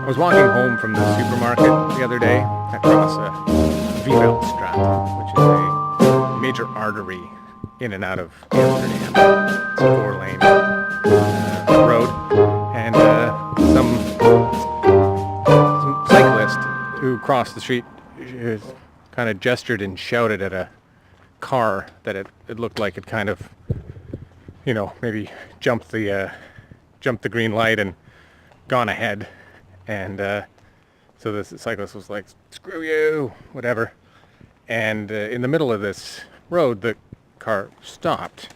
I was walking home from the supermarket the other day across a Veldstraat, which is a major artery in and out of Amsterdam. It's a 4-lane road, and some cyclist who crossed the street kind of gestured and shouted at a car that it looked like it kind of, maybe jumped the green light and gone ahead. And so this cyclist was like, "Screw you," whatever. And in the middle of this road, the car stopped.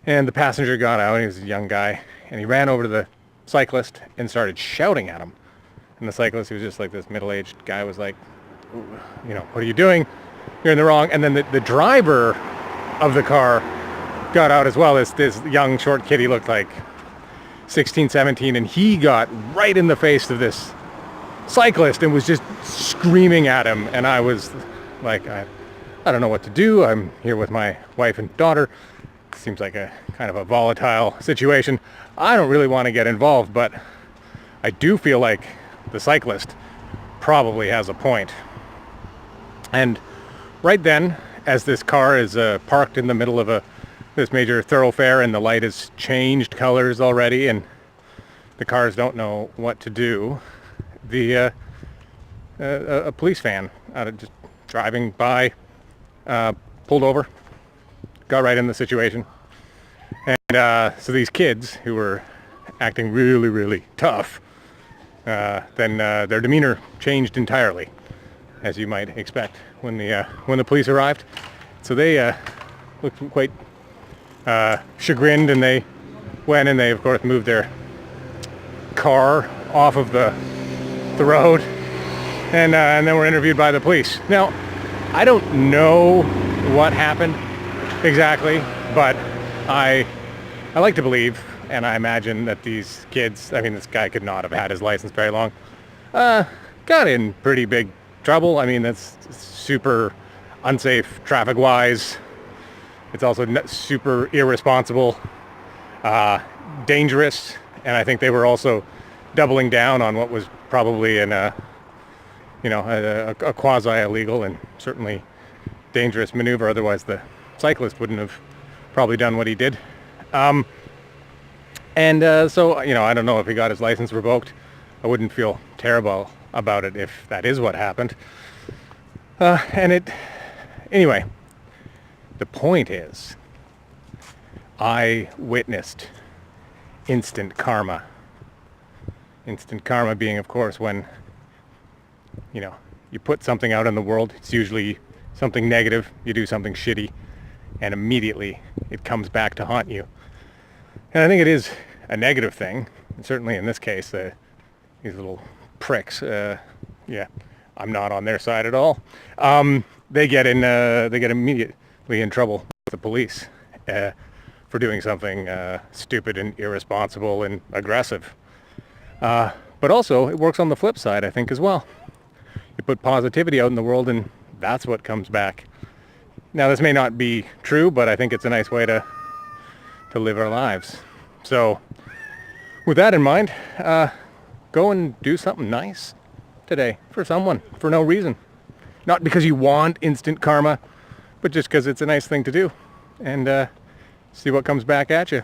And the passenger got out, he was a young guy, and he ran over to the cyclist and started shouting at him. And the cyclist, who was just like this middle-aged guy, was like, "What are you doing? You're in the wrong." And then the driver of the car got out as well. This young, short kid, he looked like 16, 17, and he got right in the face of this cyclist and was just screaming at him. And I was like, I don't know what to do. I'm here with my wife and daughter. Seems like a kind of a volatile situation. I don't really want to get involved, but I do feel like the cyclist probably has a point. And right then, as this car is parked in the middle of this major thoroughfare, and the light has changed colors already, and the cars don't know what to do, a police van just driving by pulled over, got right in the situation. And so these kids, who were acting really, really tough, then their demeanor changed entirely, as you might expect when the police arrived. So they looked quite chagrined, and they went and they of course moved their car off of the road, and then were interviewed by the police. Now, I don't know what happened exactly, but I like to believe, and I imagine that these kids, this guy could not have had his license very long, got in pretty big trouble. That's super unsafe traffic-wise. It's also super irresponsible, dangerous, and I think they were also doubling down on what was probably a quasi-illegal and certainly dangerous maneuver. Otherwise, the cyclist wouldn't have probably done what he did. So I don't know if he got his license revoked. I wouldn't feel terrible about it if that is what happened. Anyway. The point is, I witnessed instant karma. Instant karma being, of course, when, you put something out in the world. It's usually something negative. You do something shitty, and immediately it comes back to haunt you. And I think it is a negative thing. And certainly in this case, these little pricks, I'm not on their side at all. They get immediately in trouble with the police for doing something stupid and irresponsible and aggressive. But also, it works on the flip side, I think, as well. You put positivity out in the world, and that's what comes back. Now, this may not be true, but I think it's a nice way to live our lives. So, with that in mind, go and do something nice today for someone, for no reason. Not because you want instant karma, but just because it's a nice thing to do, and see what comes back at you.